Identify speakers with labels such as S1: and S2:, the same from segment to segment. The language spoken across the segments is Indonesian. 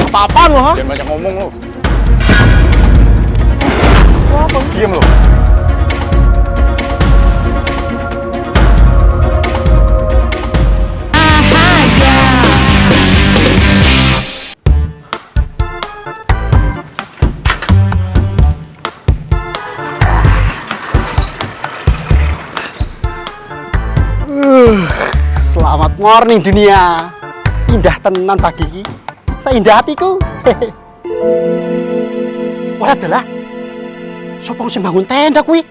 S1: Apa-apaan lo, ha?
S2: Jangan banyak ngomong lo.
S1: Apa?
S2: Diam lo.
S3: Selamat morning dunia. Indah tenan pagi iki. Seindah hatiku. Ora adalah. Sopo sing bangun tenda kuwi?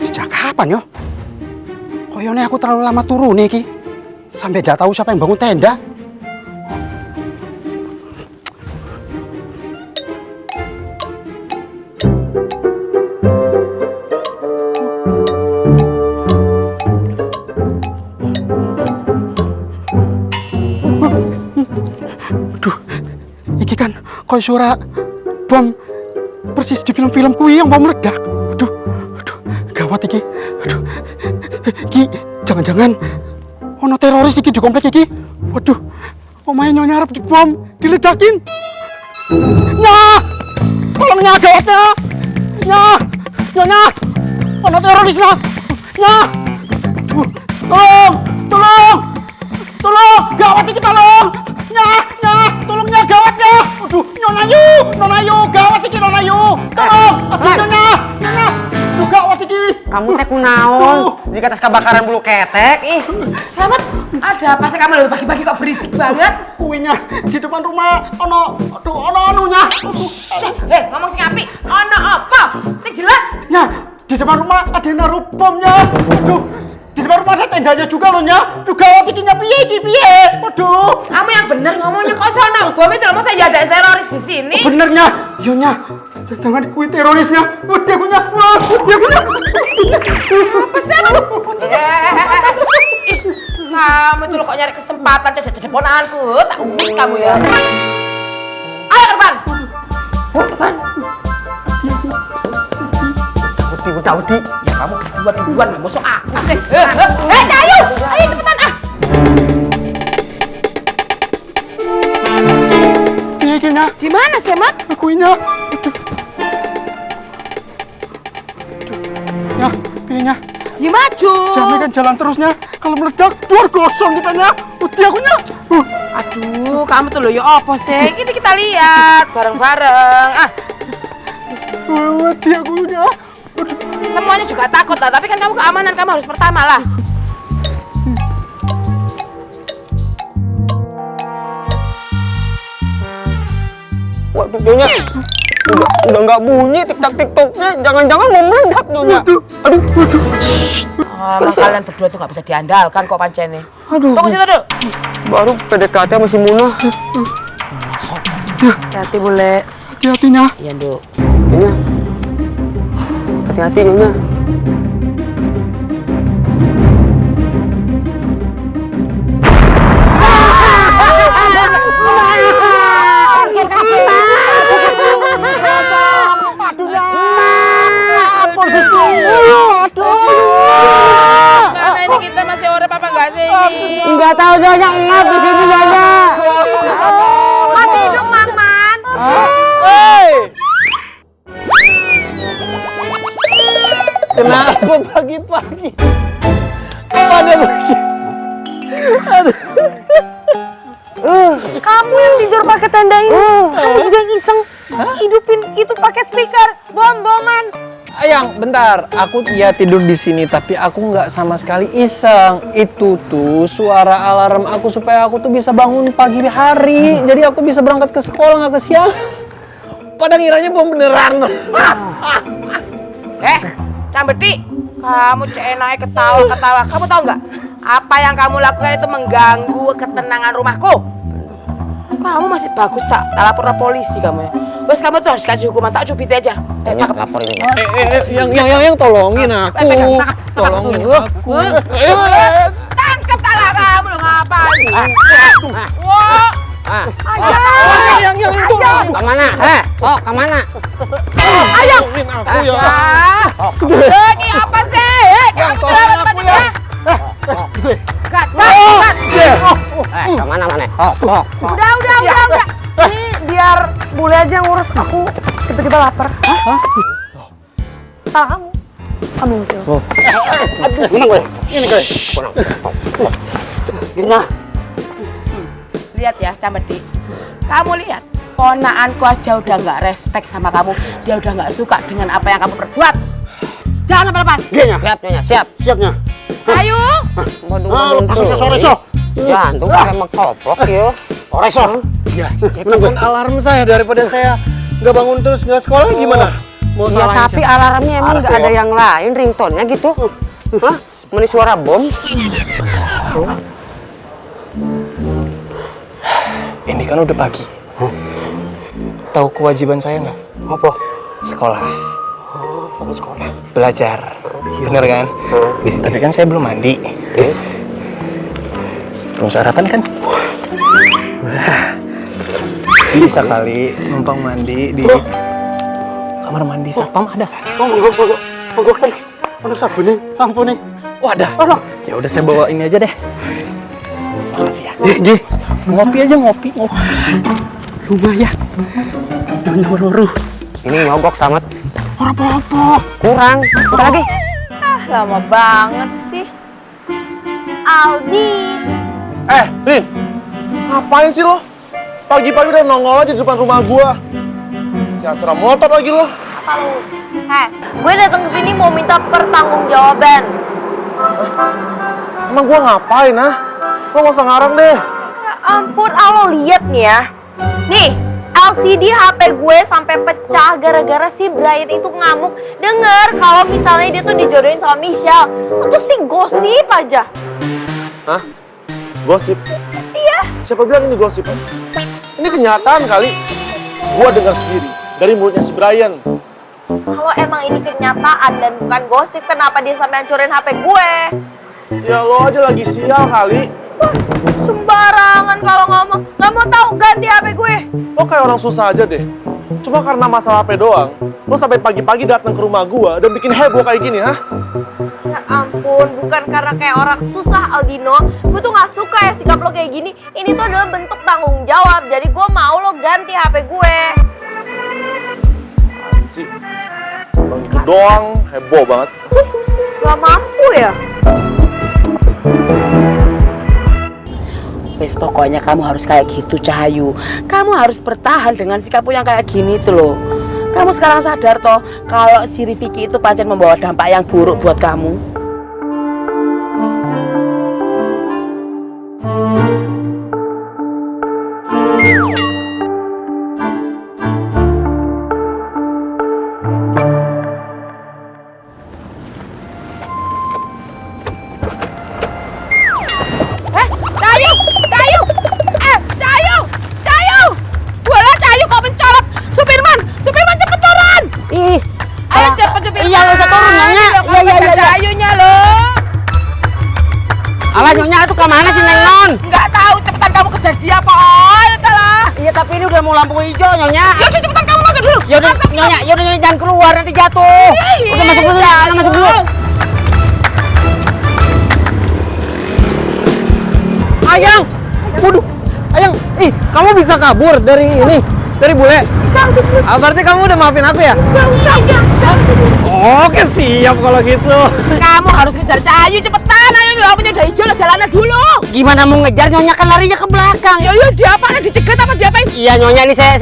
S3: Sejak kapan yo? Koyone aku terlalu lama turune iki. Sampai gak tahu siapa yang bangun tenda. Iki kan koyo suara bom persis di film-film kuwi yang bom meledak. Aduh, gawat iki. Aduh, iki jangan-jangan ono teroris iki di komplek iki. Waduh, omahe nyonya arep dibom, diledakin. Nyah! Tolong nyah gawatnya. Nyah! Nyonya! Ono teroris lah. Nyah! Tolong! Gawat iki tolong! Nyah! Tolong nyah gawatnya! Aduh, Nona Yu, gawat iki Nona Yu. Tolong, aduh Nyonya. Aduh, gawat iki.
S4: Kamu teh kunaon? Jika atas kebakaran bulu ketek, ih.
S5: Selamat, ada apa sih kamu lalu pagi-pagi kok berisik banget?
S3: Kuenya di depan rumah ono anunya.
S5: Ngomong sing apik. Ono apa? Sing jelas.
S3: Nya, di depan rumah ada yang naruh bomnya. Aduh, di depan rumah ada tendanya juga loh, Nya. Aduh, gawat iki nya piye? Waduh.
S5: Kamu yang bener ngomongnya kok sono. Bom itu loh, masa ya ada teroris di sini?
S3: Benernya, Yonya. Jangan kui terorisnya. Dia punya.
S5: Apa sih kamu? Kamu tuh kok nyari kesempatan cacat ponaanku. Tak urus kamu ya. Ayo ke depan. Depan.
S4: Daudi.
S5: Ya kamu duluan, bosok aku sih. Cahayu, ayo cepetan ah.
S3: Piye
S5: Di mana sih, Mat?
S3: kuenya. Aduh. Piye
S5: Ya maju.
S3: Jamnya kan jalan terusnya. Kalau meledak, luar gosong kitanya. Udah akunya.
S5: Aduh, kamu tuh loh ya apa sih? Ini kita lihat bareng-bareng. Ah,
S3: Udah akunya.
S5: semuanya juga takut lah, tapi kan kamu keamanan kamu harus pertama lah.
S4: Waduh, Nyonya. Udah nggak bunyi tiktoknya. Jangan-jangan mau meledak, Nyonya. Aduh.
S5: Emang kalian berdua tuh nggak bisa diandalkan kok pancene.
S4: Aduh.
S5: Tunggu situ dulu.
S4: Baru PDKT masih munah.
S5: Hati-hati bule.
S3: Hati-hatinya.
S5: Iya, Nduk.
S4: Nyonya. Hati-hati, Nyonya.
S5: Mana ini kita masih urip apa enggak sih ini?
S4: Enggak tahu, Nyonya. Ngap di sini, Nyonya.
S5: Masih hidup, Maman.
S4: Hei! Kenapa pagi-pagi? Pada begini?
S6: Kamu yang tidur pakai tenda ini, kamu juga iseng hidupin itu pakai speaker, bom-boman.
S7: Ayang, bentar. Aku tidur di sini, tapi aku nggak sama sekali iseng. Itu tuh suara alarm aku supaya aku tuh bisa bangun pagi hari. Jadi aku bisa berangkat ke sekolah nggak ke siang. Pada ngiranya bom beneran.
S5: Cambeti, kamu enaknya ketawa-ketawa. Kamu tahu nggak? Apa yang kamu lakukan itu mengganggu ketenangan rumahku. Kamu masih bagus tak lapor ke polisi kamu ya. Bos kamu tuh harus kasih hukuman, tak cubit aja.
S4: Lapor ini.
S7: Yang tolongin aku. Tolongin aku.
S5: Tangkap salah kamu lo ngapain? Wah.
S7: Yang itu.
S4: Kemana? Oh, kemana?
S5: Ayang.
S7: Aku ya.
S5: Ini apa sih? Kamu terlalu banyak ya. Gat.
S4: Kemana mana? Oh.
S6: Udah. Nih, aja ngurus, aku tiba-tiba lapar. Hah? Salah kamu. Kamu usil.
S3: Menang gue. Ini gue. Gina.
S5: Lihat ya, Camedi. Kamu lihat, ponaanku aja udah nggak respect sama kamu. Dia udah nggak suka dengan apa yang kamu perbuat. Jangan sampai lepas.
S3: Gina.
S4: Siap Nyonya, siap.
S3: Siapnya.
S5: Ayo.
S4: Badung-badung
S3: Masuk ke sore so.
S4: Jantung kayak mengkoplok yo.
S3: Sore so.
S7: Ya, itu kan alarm saya daripada saya nggak bangun terus nggak sekolah gimana? Mau
S4: Ya
S7: salahin
S4: tapi
S7: siapa?
S4: alarmnya emang nggak ada yang lain, ringtone-nya gitu. Hah? Meni suara bom.
S7: Ini kan udah pagi. Tahu kewajiban saya nggak?
S3: Apa?
S7: Sekolah,
S3: Mau sekolah.
S7: belajar. Bener kan? Tapi kan saya belum mandi. Belum sarapan kan? Bisa kali numpang mandi di kamar mandi satpam ada kan?
S3: Monggo kan. Ono sabun nih, sampo nih.
S7: Oh ada.
S3: Ono.
S7: Ya udah saya bawa ini aja deh. Makasih ya. Nggih. Ngopi aja ngopi.
S3: Lumayan. Nyonya Roro.
S4: Ini nyogok sangat.
S3: Ora apa-apa.
S4: Kurang. Bentar lagi.
S6: Ah, lama banget sih. Aldi.
S1: Rin, ngapain sih lo? Pagi-pagi udah nongol aja di depan rumah gua. Ya cerah motor lagi lo.
S6: Apa lu? Gue datang ke sini mau minta pertanggungjawaban.
S1: Emang gua ngapain, ah? Lo nggak usah ngarang deh.
S6: Ya ampun, lo lihat nih ya. Nih, LCD HP gue sampai pecah gara-gara si Brian itu ngamuk. Dengar kalau misalnya dia tuh dijodohin sama Michelle. Itu sih gosip aja.
S1: Hah? Gosip?
S6: Iya.
S1: Siapa bilang ini gosip? Ini kenyataan kali. Gua dengar sendiri dari mulutnya si Brian.
S6: Kalau emang ini kenyataan dan bukan gosip, kenapa dia sampai hancurin HP gue?
S1: Ya lo aja lagi sial kali.
S6: Wah, sembarangan kalau ngomong. Nggak mau tahu ganti HP gue.
S1: Lo kayak orang susah aja deh. Cuma karena masalah HP doang, lo sampai pagi-pagi datang ke rumah gua dan bikin heboh kayak gini, hah?
S6: Ya ampun, bukan karena kayak orang susah, Aldino. Gue tuh gak suka ya sikap lo kayak gini. Ini tuh adalah bentuk tanggung jawab. Jadi gue mau lo ganti HP gue.
S1: Sih, orang itu doang heboh banget.
S6: Gak mampu ya?
S5: Wes pokoknya kamu harus kayak gitu, Cahayu. Kamu harus bertahan dengan sikapmu yang kayak gini tuh loh. Kamu sekarang sadar toh kalau si Rifiki itu pancen membawa dampak yang buruk buat kamu. Cahayu! Cahayu! Cahayu! Cahayu! Bola Cahayu kok mencolok! Supirman cepet turun!
S4: Ih,
S5: Ayo cepet Supirman!
S4: Iya, lo bisa turun, Nyonya. Iya.
S5: Cahayunya loh!
S4: Alah Nyonya itu kemana sih Neng Non?
S5: Nggak tahu, cepetan kamu kejar dia apa? Ayo lah!
S4: Iya tapi ini udah mau lampu hijau Nyonya.
S5: Yaudah cepetan kamu masuk dulu!
S4: Yaudah Nyonya jangan keluar nanti jatuh. Udah masuk dulu ya, masuk dulu.
S7: Ayang! Waduh! Ayang! Ih, kamu bisa kabur dari ini? Dari bule? Ah, berarti kamu udah maafin aku ya? Oke, siap kalau gitu.
S5: Kamu harus kejar Cahayu cepetan! Ayo lampunya udah hijau lah, jalannya dulu!
S4: Gimana mau ngejar Nyonya kan larinya ke belakang.
S5: Ya diapain? Dicegat apa diapain?
S4: Iya Nyonya ini saya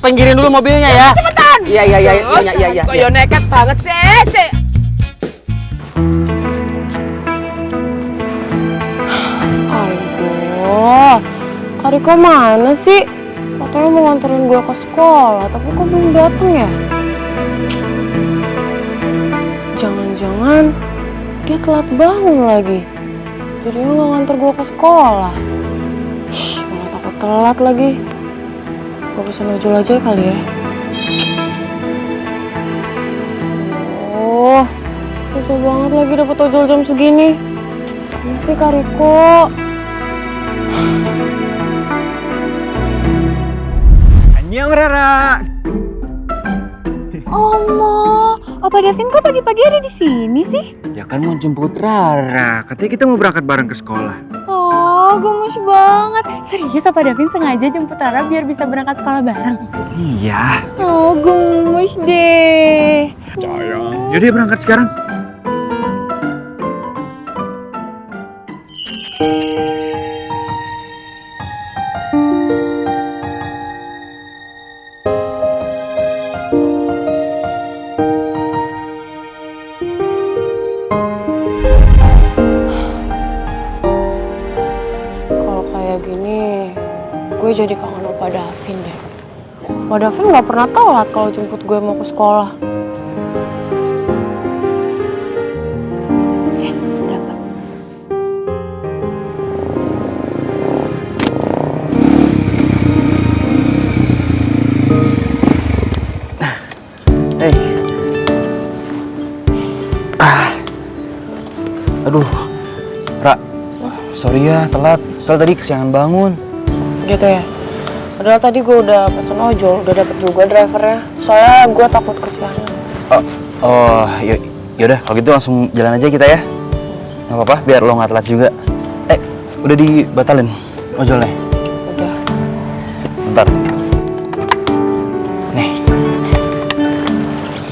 S4: pinggirin dulu mobilnya ya.
S5: Cepetan!
S4: Iya Nyonya.
S5: Kok ya nekat banget sih.
S6: Aduh, Kak Riko mana sih? Katanya mau nganterin gue ke sekolah, tapi kok belum dateng ya? Jangan-jangan dia telat bangun lagi. Jadinya nggak nganter gue ke sekolah. Malah takut telat lagi. Gue pesen ojol aja kali ya. Oh, susah banget lagi dapet ojol jam segini. Masih Kak Riko.
S7: Annyeong Rara.
S6: Oh, Opa Davin kok pagi-pagi ada di sini sih?
S2: Ya kan mau jemput Rara, katanya kita mau berangkat bareng ke sekolah.
S6: Oh, gemes banget. Serius apa Davin sengaja jemput Rara biar bisa berangkat sekolah bareng?
S2: Iya.
S6: Oh, gemes deh.
S2: Yaudah berangkat sekarang.
S6: Kalau kayak gini, gue jadi kangen Opa Davin deh. Opa Davin nggak pernah telat kalau jemput gue mau ke sekolah. Yes, dapat.
S2: Hey. Aduh. Ra. Sorry ya telat. Soal tadi kesiangan bangun.
S6: Gitu ya. Padahal tadi gue udah pesen ojol, udah dapet juga drivernya. Soalnya gue takut kesiangan.
S2: Yaudah kalau gitu langsung jalan aja kita ya. Nggak apa-apa biar lo nggak telat juga. Udah dibatalin ojolnya.
S6: Udah.
S2: Bentar. Nih.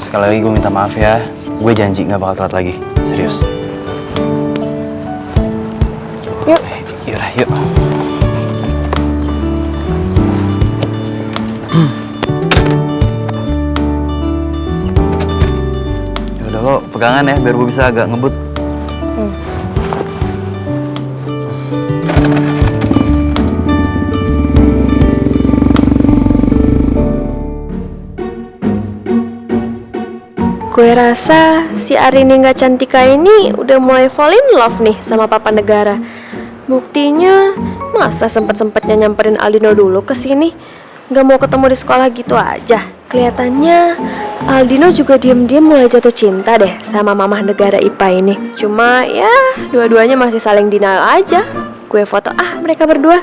S2: Sekali lagi gue minta maaf ya. Gue janji nggak bakal telat lagi. Serius.
S6: Yuk.
S2: Yaudah, yuk. Yaudah lo pegangan ya biar gue bisa agak ngebut.
S8: Gue rasa si Arini nggak Cantika ini udah mulai fall in love nih sama Papa Negara. Buktinya, masa sempet-sempetnya nyamperin Aldino dulu ke sini, nggak mau ketemu di sekolah gitu aja. Kelihatannya Aldino juga diam-diam mulai jatuh cinta deh sama Mamah Negara IPA ini. Cuma ya, dua-duanya masih saling denial aja. Gue foto mereka berdua.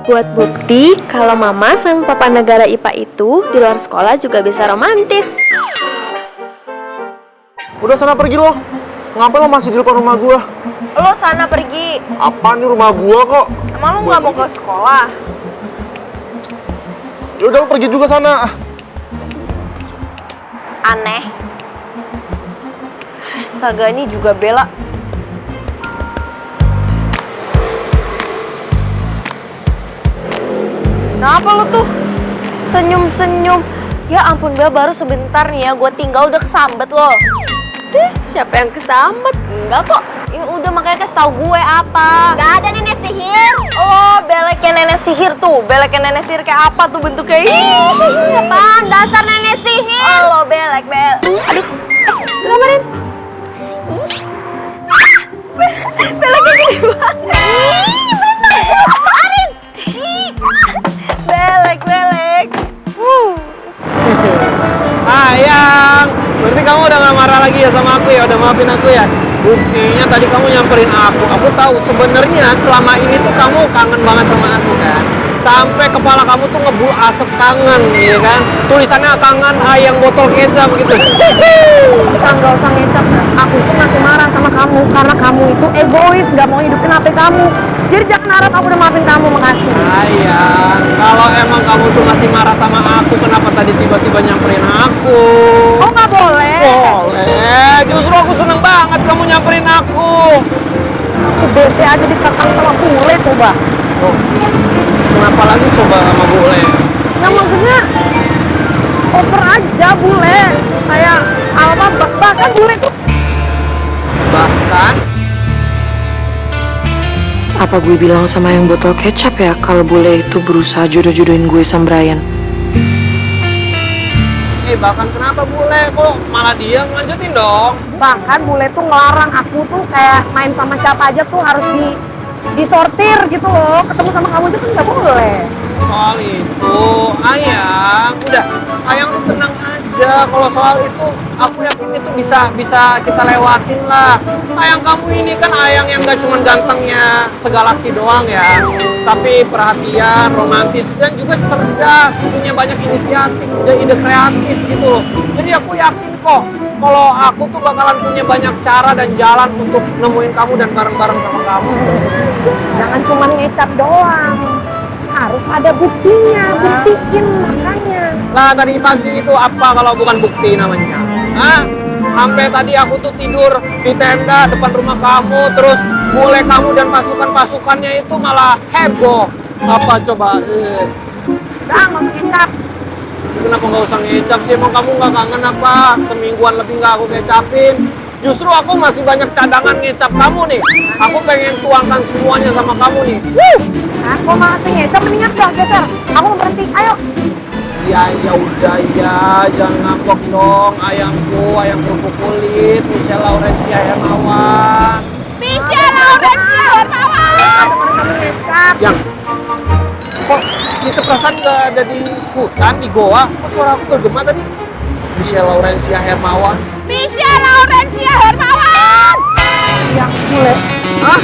S8: Buat bukti kalau Mama sama Papa Negara IPA itu di luar sekolah juga bisa romantis.
S1: Udah sana pergi lo. Ngapain lo masih di depan rumah gua?
S6: Lo sana pergi.
S1: Apaan nih rumah gua kok?
S6: Emang lo nggak mau ke sekolah?
S1: Ya udah lo pergi juga sana.
S6: Aneh. Astaga, ini juga bela. Kenapa lo tuh senyum-senyum? Ya ampun, Bel, baru sebentar nih ya, gue tinggal udah kesambet lo.
S8: Deh, siapa yang kesambet? Enggak kok.
S6: Ya udah, makanya kasih tau gue apa.
S8: Gak ada nenek sihir.
S6: Oh, beleknya nenek sihir tuh. Beleknya nenek sihir kayak apa tuh bentuknya?
S8: Apaan? Dasar nenek sihir.
S6: Oh, lo belek, Bel. Aduh,
S8: Kenapa, Rin?
S6: beleknya gede banget.
S8: Arin!
S6: Belek.
S7: Ayang, berarti kamu udah gak marah lagi ya sama aku ya? Udah maafin aku ya? Buktinya tadi kamu nyamperin aku. Aku tahu sebenarnya selama ini tuh kamu kangen banget sama aku kan? Sampai kepala kamu tuh ngebul asap kangen, ya kan? Tulisannya kangen ayang botol kecap gitu.
S6: Nggak usah ngecap ya. Aku tuh masih marah sama kamu karena kamu itu egois, nggak mau hidupin HP kamu. Jadi jangan harap aku udah maafin kamu, makasih.
S7: Ayang, kalau emang kamu tuh masih marah sama aku, kenapa tadi tiba-tiba nyamperin aku?
S6: Oh, nggak boleh.
S7: Boleh, justru aku seneng banget kamu nyamperin aku.
S6: Aku bete aja dikekang sama bule coba.
S7: Oh, kenapa lagi coba sama bule?
S6: Nah, maksudnya over aja bule. Kayak apa, bahkan bule tuh.
S7: Bahkan
S9: Apa gue bilang sama yang botol kecap ya kalau bule itu berusaha jodoh-jodohin gue sama Brian?
S7: bahkan kenapa bule? Kok malah dia ngelanjutin dong?
S6: Bahkan bule tuh ngelarang aku tuh kayak main sama siapa aja tuh harus disortir gitu loh. Ketemu sama kamu aja kan nggak boleh.
S7: soal itu, Ayang, udah, Ayang tuh tenang aja. Kalau soal itu, aku yakin itu bisa kita lewatin lah. Ayang kamu ini kan Ayang yang gak cuman gantengnya segalaksi doang ya, tapi perhatian, romantis, dan juga cerdas, punya banyak inisiatif, ide-ide kreatif gitu loh. Jadi aku yakin kok, kalau aku tuh bakalan punya banyak cara dan jalan untuk nemuin kamu dan bareng-bareng sama kamu.
S6: Jangan cuma ngecap doang. Harus ada buktinya, buktiin makanya.
S7: Lah tadi pagi itu apa kalau bukan bukti namanya? Hah? Sampai tadi aku tuh tidur di tenda depan rumah kamu, terus bule kamu dan pasukan-pasukannya itu malah heboh. Apa coba?
S6: Udah, nggak mau ngecap.
S7: Kenapa nggak usah ngecap sih? Emang kamu nggak kangen apa? Semingguan lebih nggak aku ngecapin. Justru aku masih banyak cadangan ngecap kamu nih. Aku pengen tuangkan semuanya sama kamu nih.
S6: Aku masih ngecap, mendingan dong geser. Aku mau berhenti, ayo.
S7: Ya udah ya, jangan ngambek dong ayangku, ayang kerupuk kulit, Michelle Laurencia Hermawan.
S5: Michelle Laurencia Hermawan.
S7: Yang, kok itu perasaan gak ada di hutan, di goa? Kok suara aku bergema tadi? Michelle Laurencia Hermawan.
S5: Michelle Laurencia Hermawan.
S6: Yang bule.
S7: Hah?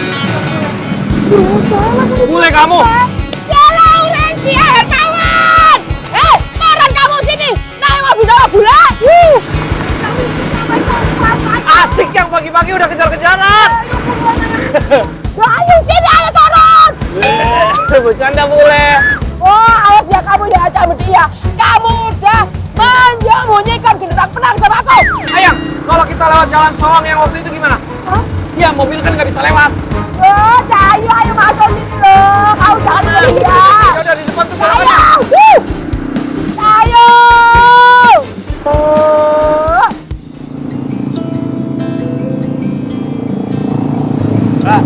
S7: Bule kamu?
S5: Michelle Laurencia Hermawan. Marah kamu sini. Naik mobil sama bule.
S7: Asik yang pagi-pagi udah kejar-kejaran.
S5: Ayo sini, ayo turun.
S7: Bercanda bule.
S5: Oh, awas ya kamu ya sama dia. Kamu udah menyembunyikan kedudukan penang sama aku.
S7: Ayang, kalau kita lewat jalan soang yang waktu itu gimana?
S6: Hah?
S7: Iya, mobil kan nggak bisa lewat.
S6: Oh, Cahayu, ayo masuk sini loh. Kau jangan pergi ya.
S7: Ya udah di depan tuh jalan.
S6: Ayo. Ayo. Oh.
S2: Ra,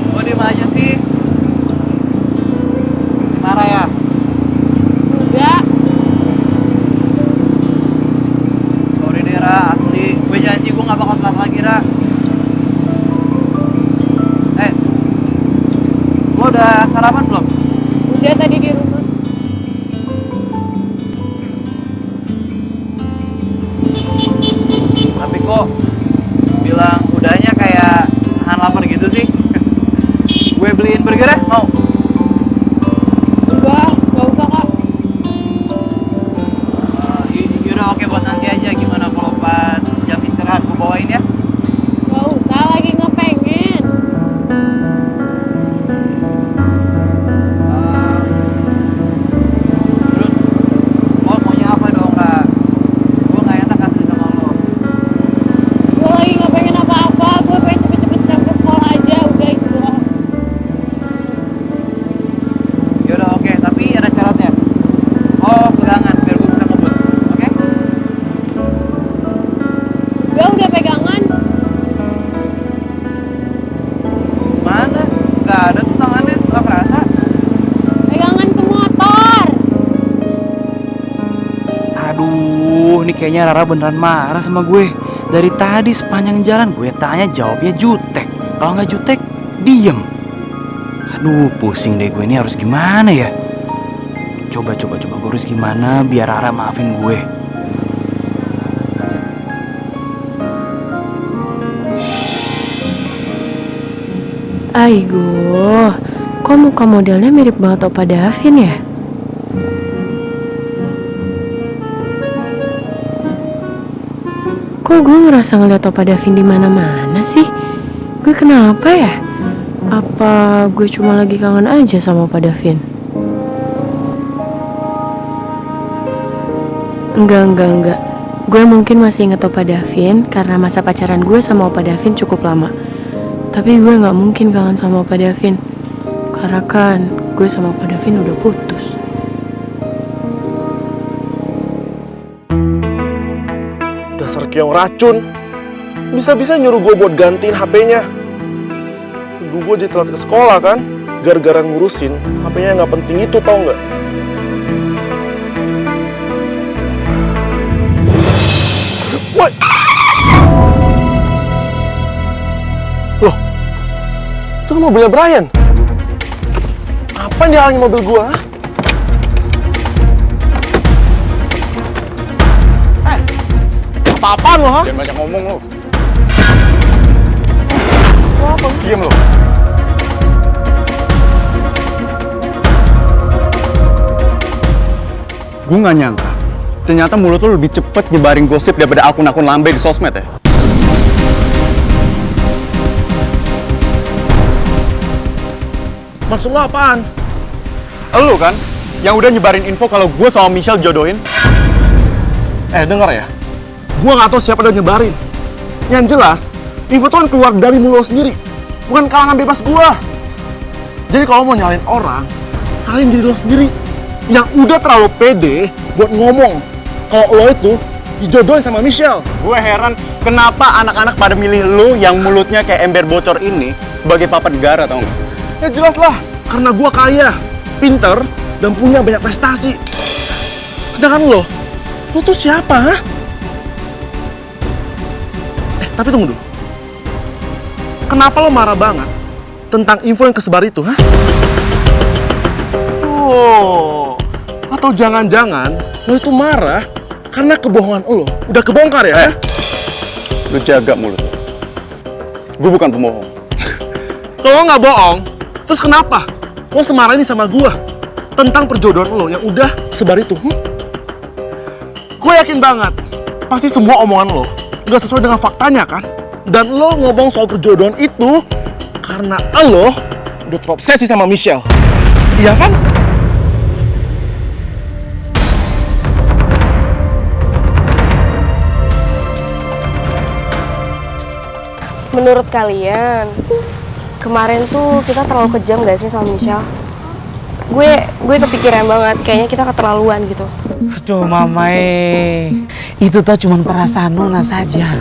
S2: kok diem aja sih? Masih marah ya?
S5: Enggak.
S2: Sorry deh Ra, asli. Gue janji gue gak bakal telat lagi Ra. Lo udah sarapan belum?
S5: Udah tadi di rumah.
S2: Tapi kok bilang udahnya kayak nahan lapar gitu sih? Gue beliin burger ya, mau?
S5: Enggak usah kak.
S2: Yaudah oke buat nanti aja. Gimana kalau pas jam istirahat gue bawain ya?
S5: Gak usah, lagi nggak pengen.
S2: Terus lo maunya apa dong Kak? Gue gak enak asli sama lo.
S5: Gue lagi nggak pengen apa-apa. Gue pengen cepet-cepet sampai sekolah aja. Udah itu doang.
S2: Yaudah oke, tapi ada syaratnya. Oh pegangan biar gue bisa ngebut, oke?
S5: Udah pegangan.
S2: Mana? Gak ada tuh tangannya, gak kerasa.
S5: Pegangan ke motor.
S2: Aduh, ini kayaknya Rara beneran marah sama gue. Dari tadi sepanjang jalan gue tanya jawabnya jutek. Kalau nggak jutek, diem. Aduh, pusing deh gue ini harus gimana ya? Coba gue harus gimana biar Rara maafin gue.
S8: Aigo, kok muka modelnya mirip banget Opa Davin ya? Kok gue ngerasa ngeliat Opa Davin di mana-mana sih? Gue kenapa ya? Apa gue cuma lagi kangen aja sama Opa Davin? Enggak. Gue mungkin masih inget Opa Davin karena masa pacaran gue sama Opa Davin cukup lama. Tapi gue gak mungkin kangen sama Opa Davin. Karena kan gue sama Opa Davin udah putus.
S1: Dasar Kiong racun. Bisa-bisa nyuruh gue buat gantiin HP-nya. Dulu gue jadi telat ke sekolah kan. Gara-gara ngurusin HP-nya yang gak penting itu, tau gak? Woi! Loh, itu kan mobilnya Brian. Apa yang dihalangin mobil gua? Apa-apaan lo, ha?
S10: Jangan banyak ngomong lo.
S1: Apa?
S10: Diam lo. Gue gak nyangka, ternyata mulut lo lebih cepet nyebarin gosip daripada akun-akun lambe di sosmed ya.
S1: Maksud lo apaan?
S10: Lo kan, yang udah nyebarin info kalau gue sama Michelle jodohin.
S1: Dengar ya. Gua nggak tahu siapa udah nyebarin. Yang jelas, info itu kan keluar dari mulut lo sendiri, bukan kalangan bebas gua. Jadi kalau mau nyalain orang, salin diri lo sendiri. Yang udah terlalu pede buat ngomong kalau lo itu dijodohin sama Michelle.
S10: Gue heran kenapa anak-anak pada milih lo yang mulutnya kayak ember bocor ini sebagai papa negara, tau gak?
S1: Ya jelas lah, karena gua kaya, pinter, dan punya banyak prestasi. Sedangkan lo tuh siapa, ha? Tapi tunggu dulu. Kenapa lo marah banget tentang info yang kesebar itu, ha? Oh, atau jangan-jangan lo itu marah karena kebohongan lo udah kebongkar ya?
S10: Lo jaga mulut lo. Gue bukan pembohong.
S1: Kalau lo nggak bohong, terus kenapa lo semarah ini sama gua tentang perjodohan lo yang udah sebar itu? Gue yakin banget, pasti semua omongan lo nggak sesuai dengan faktanya kan? Dan lo ngomong soal perjodohan itu karena lo udah terobsesi sama Michelle. Iya kan?
S8: Menurut kalian, kemarin tuh kita terlalu kejam gak sih sama Michelle? Gue kepikiran banget, kayaknya kita keterlaluan gitu.
S2: Aduh Mamae, itu tuh cuma perasaan Nona saja.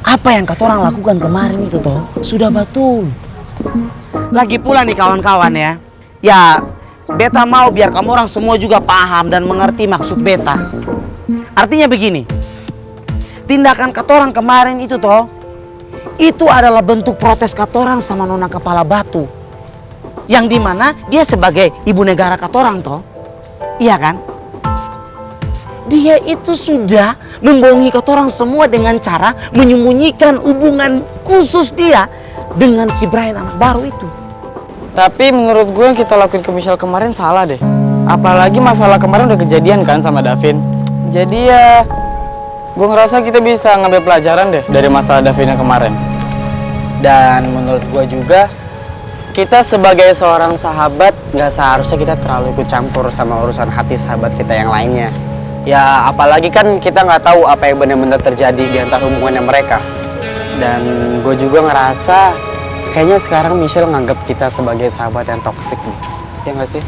S2: Apa yang kata orang lakukan kemarin itu toh sudah betul. Lagi pula nih kawan-kawan ya, beta mau biar kamu orang semua juga paham dan mengerti maksud beta. Artinya begini, tindakan kata orang kemarin itu toh, itu adalah bentuk protes kata orang sama Nona Kepala Batu. Yang dimana dia sebagai ibu negara kata orang toh, iya kan? Dia itu sudah membohongi kata orang semua dengan cara menyembunyikan hubungan khusus dia dengan si Brian anak baru itu.
S4: Tapi menurut gue yang kita lakuin ke Michelle kemarin salah deh. Apalagi masalah kemarin udah kejadian kan sama Davin. Jadi ya, gue ngerasa kita bisa ngambil pelajaran deh dari masalah Davin yang kemarin. Dan menurut gue juga, kita sebagai seorang sahabat nggak seharusnya kita terlalu ikut campur sama urusan hati sahabat kita yang lainnya. Ya apalagi kan kita nggak tahu apa yang benar-benar terjadi di antara hubungannya mereka. Dan gue juga ngerasa kayaknya sekarang Michelle nganggap kita sebagai sahabat yang toksik. Ya nggak sih?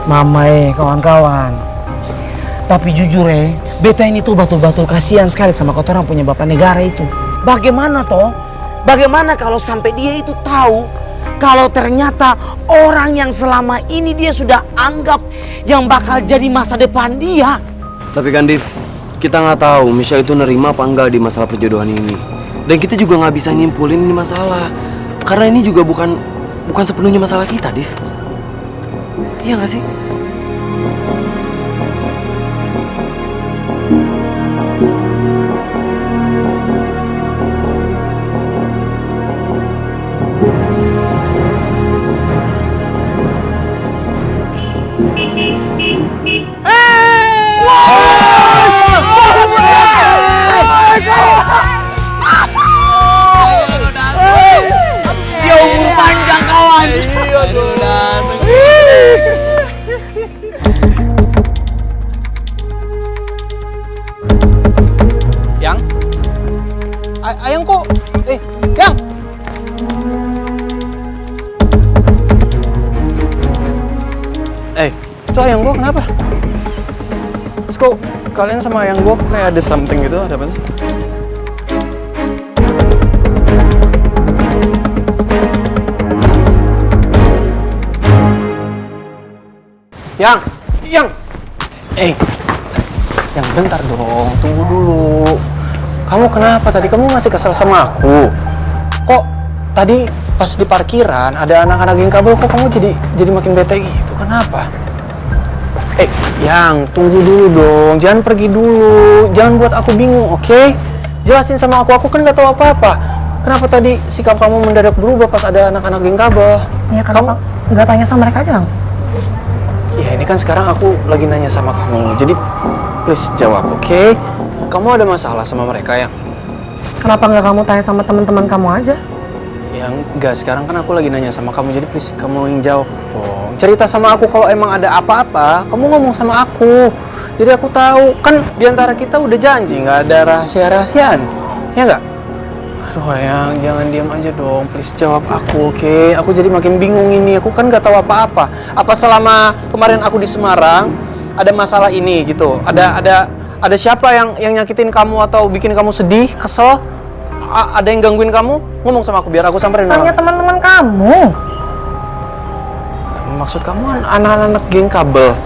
S2: Mamae kawan-kawan. Tapi jujur beta ini tuh betul-betul kasihan sekali sama kata orang punya bapak negara itu. Bagaimana toh? Bagaimana kalau sampai dia itu tahu kalau ternyata orang yang selama ini dia sudah anggap yang bakal jadi masa depan dia.
S11: Tapi kan Div, kita nggak tahu Michelle itu nerima apa enggak di masalah perjodohan ini. Dan kita juga nggak bisa nyimpulin ini masalah. Karena ini juga bukan sepenuhnya masalah kita, Div. Iya nggak sih?
S7: Ayang kok? Yang! Itu ayang gua kenapa? Terus kok kalian sama ayang gua kayak ada something gitu, ada apa sih? Yang!
S2: Yang bentar dong, tunggu dulu.
S7: Kamu kenapa tadi? Kamu masih kesel sama aku? Kok tadi pas di parkiran ada anak-anak geng kabel, kok kamu jadi makin bete gitu? Kenapa? Yang tunggu dulu dong, jangan pergi dulu, jangan buat aku bingung, oke? Jelasin sama aku kan nggak tahu apa-apa. Kenapa tadi sikap kamu mendadak berubah pas ada anak-anak geng kabel?
S9: Ya kenapa nggak tanya sama mereka aja langsung?
S7: Ya ini kan sekarang aku lagi nanya sama kamu, jadi please jawab, oke? Kamu ada masalah sama mereka yang?
S9: Kenapa nggak kamu tanya sama teman-teman kamu aja?
S7: Yang enggak, sekarang kan aku lagi nanya sama kamu, jadi please kamu yang jawab dong. Cerita sama aku kalau emang ada apa-apa, kamu ngomong sama aku. Jadi aku tahu, kan diantara kita udah janji nggak ada rahasia-rahasiaan, ya nggak? Aduh yang jangan diam aja dong, please jawab aku, oke? Aku jadi makin bingung ini, aku kan nggak tahu apa-apa. Apa selama kemarin aku di Semarang ada masalah ini gitu? Ada siapa yang nyakitin kamu atau bikin kamu sedih, kesel? Ada yang gangguin kamu? Ngomong sama aku biar aku samperin orang.
S9: Tanya teman-teman kamu.
S7: Maksud kamu anak-anak geng kabel?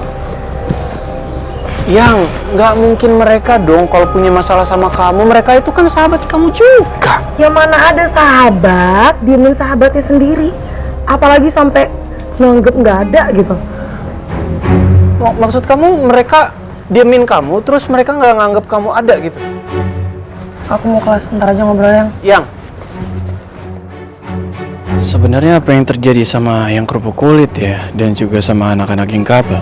S7: Yang nggak mungkin mereka dong kalau punya masalah sama kamu. Mereka itu kan sahabat kamu juga.
S9: Ya mana ada sahabat diemin sahabatnya sendiri. Apalagi sampai nganggep nggak ada gitu.
S7: Maksud kamu mereka diemin kamu terus mereka nggak nganggep kamu ada gitu?
S9: Aku mau kelas, ntar aja ngobrol
S7: Yang sebenarnya apa yang terjadi sama yang kerupuk kulit ya, dan juga sama anak-anak geng kabel?